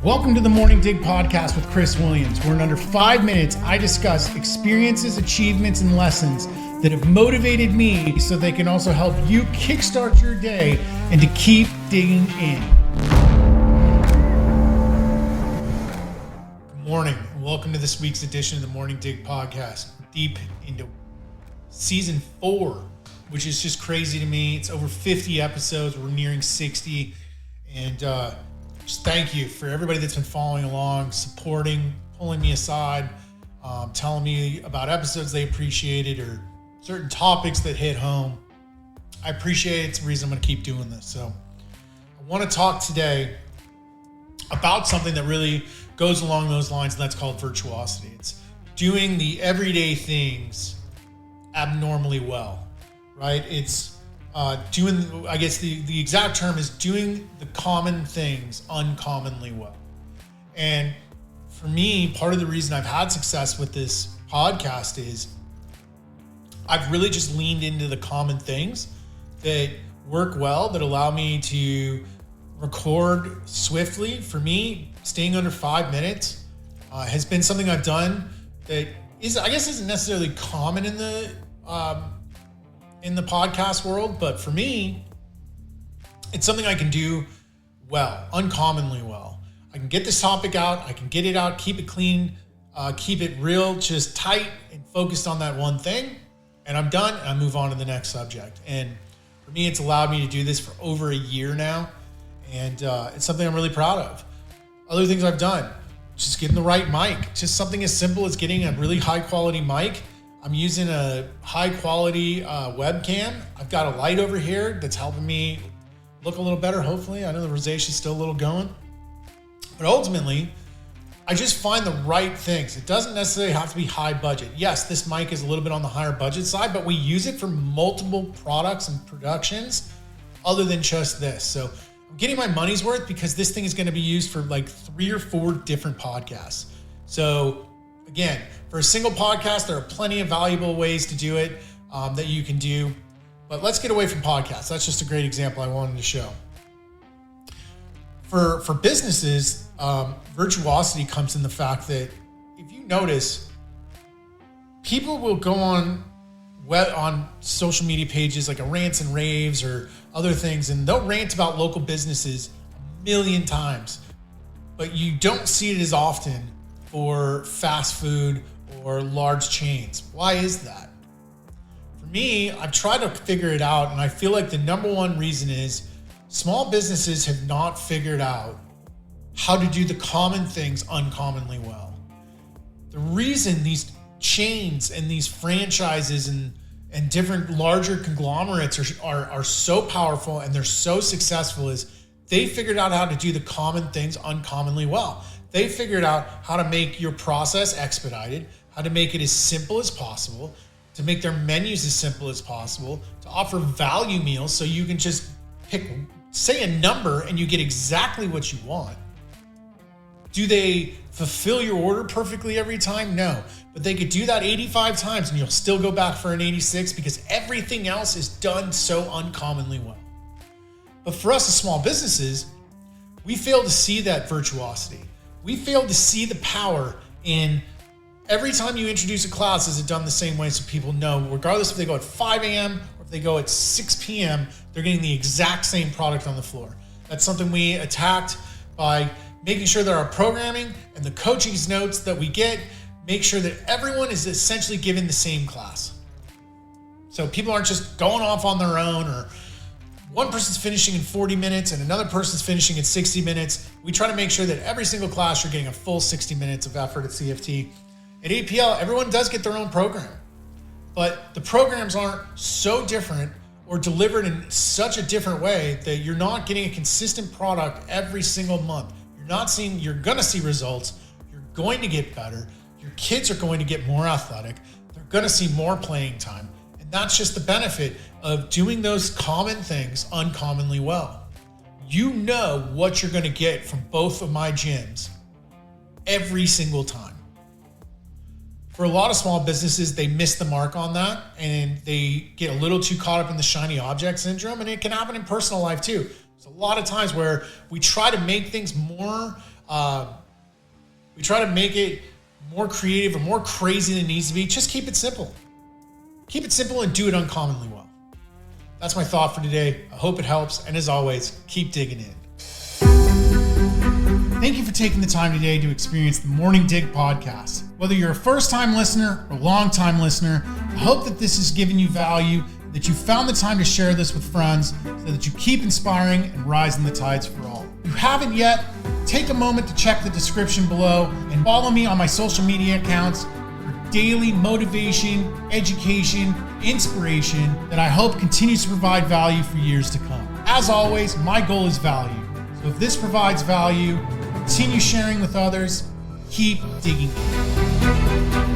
Welcome to the Morning Dig podcast with Chris Williams, where in under 5 minutes, I discuss experiences, achievements, and lessons that have motivated me so they can also help you kickstart your day and to keep digging in. Good morning, and welcome to this week's edition of the Morning Dig podcast. Deep into season 4, which is just crazy to me. It's over 50 episodes. We're nearing 60. And just thank you for everybody that's been following along, supporting, pulling me aside, telling me about episodes they appreciated or certain topics that hit home. I appreciate it. It's the reason I'm going to keep doing this. So I want to talk today about something that really goes along those lines, and that's called virtuosity. It's doing the everyday things abnormally well, right? It's doing, I guess the exact term is doing the common things uncommonly well. And for me, part of the reason I've had success with this podcast is I've really just leaned into the common things that work well, that allow me to record swiftly. For me, staying under 5 minutes has been something I've done that isn't necessarily common in the podcast world, but for me, it's something I can do well, uncommonly well. I can get this topic out, I can get it out, keep it clean, keep it real, just tight and focused on that one thing, and I'm done, and I move on to the next subject. And for me, it's allowed me to do this for over a year now, and it's something I'm really proud of. Other things I've done, just getting the right mic, just something as simple as getting a really high quality mic. I'm using a high quality webcam. I've got a light over here that's helping me look a little better, hopefully. I know the rosacea's still a little going. But ultimately, I just find the right things. It doesn't necessarily have to be high budget. Yes, this mic is a little bit on the higher budget side, but we use it for multiple products and productions other than just this. So I'm getting my money's worth because this thing is going to be used for like 3 or 4 different podcasts. So again, for a single podcast, there are plenty of valuable ways to do it that you can do. But let's get away from podcasts. That's just a great example I wanted to show. For businesses, virtuosity comes in the fact that if you notice, people will go on social media pages like a rants and raves or other things, and they'll rant about local businesses a million times, but you don't see it as often for fast food or large chains. Why is that? For me, I've tried to figure it out, and I feel like the number one reason is small businesses have not figured out how to do the common things uncommonly well. The reason these chains and these franchises and different larger conglomerates are so powerful and they're so successful is they figured out how to do the common things uncommonly well. They figured out how to make your process expedited, how to make it as simple as possible, to make their menus as simple as possible, to offer value meals so you can just say a number and you get exactly what you want. Do they fulfill your order perfectly every time? No, but they could do that 85 times and you'll still go back for an 86 because everything else is done so uncommonly well. But for us as small businesses, we fail to see that virtuosity. We fail to see the power in every time you introduce a class, is it done the same way so people know, regardless if they go at 5 a.m. or if they go at 6 p.m., they're getting the exact same product on the floor. That's something we attacked by making sure that our programming and the coaching notes that we get make sure that everyone is essentially given the same class. So people aren't just going off on their own, or one person's finishing in 40 minutes and another person's finishing in 60 minutes. We try to make sure that every single class you're getting a full 60 minutes of effort at CFT. At APL, everyone does get their own program, but the programs aren't so different or delivered in such a different way that you're not getting a consistent product every single month. You're gonna see results. You're going to get better. Your kids are going to get more athletic. They're gonna see more playing time. And that's just the benefit of doing those common things uncommonly well. You know what you're gonna get from both of my gyms every single time. For a lot of small businesses, they miss the mark on that and they get a little too caught up in the shiny object syndrome, and it can happen in personal life too. There's a lot of times where we try to make things more We try to make it more creative or more crazy than it needs to be. Just keep it simple. Keep it simple and do it uncommonly well. That's my thought for today. I hope it helps. And as always, keep digging in. Thank you for taking the time today to experience the Morning Dig podcast. Whether you're a first-time listener or long-time listener, I hope that this has given you value, that you found the time to share this with friends so that you keep inspiring and rising the tides for all. If you haven't yet, take a moment to check the description below and follow me on my social media accounts for daily motivation, education, inspiration that I hope continues to provide value for years to come. As always, my goal is value. So if this provides value, continue sharing with others, keep digging in.